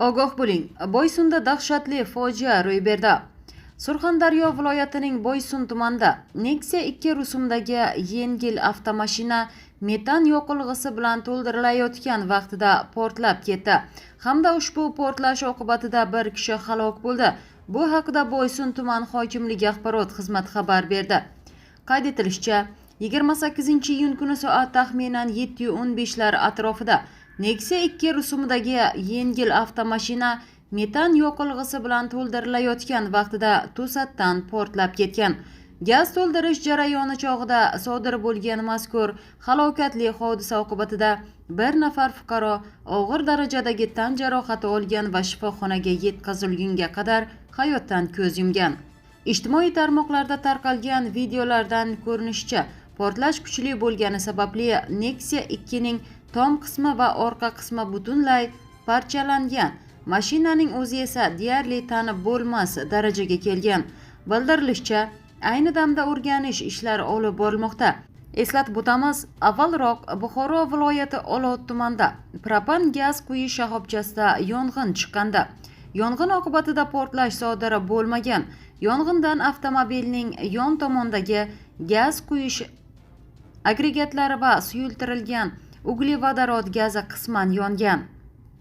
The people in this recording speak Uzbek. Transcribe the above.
Ogoh bo'ling, Boysunda dahshatli fojia ro'y berdi. Surxondaryo viloyatining Boysun tumanida Nexia 2 rusumdagi yengil avtomashina metan yoqilg'isi bilan to'ldirilayotgan vaqtida portlab ketdi hamda ushbu portlash oqibatida bir kishi halok bo'ldi. Bu haqida Boysun tuman hokimligi axborot xizmati xabar berdi. Qayd etilishicha, 28-iyun kuni soat taxminan 7:15 lar atrofida Nexia 2 rusumidagi yengil avtomashina metan yoqilg'isi bilan to'ldirilayotgan vaqtida to'satdan portlab ketgan. Gaz to'ldirish jarayoni chog'ida sodir bo'lgan mazkur halokatli hodisa oqibatida bir nafar fuqaro og'ir darajadagi tan jarohati olgan va shifoxonaga yetkazilgunga qadar hayotdan ko'z yumgan. Ijtimoiy tarmoqlarda tarqalgan videolardan ko'rinishicha, portlash kuchli bo'lgani sababli Nexia 2 ning tom qismi va orqa qismi butunlay parchalangan. Mashinaning o'zi esa deyarli tanib bo'lmas darajaga kelgan. Bildirilishicha, ayni damda o'rganish ishlari olib borilmoqda. Eslatib o'tamiz, avvalroq Buxoro viloyati Olot tumanida propan gaz quyish shoxobchasida yong'in chiqqandi. Yong'in oqibatida portlash sodir bo'lmagan. Yong'indan avtomobilning yon tomondagi gaz quyish agregatlari va suyultirilgan uglevodorod gazi qisman yongan.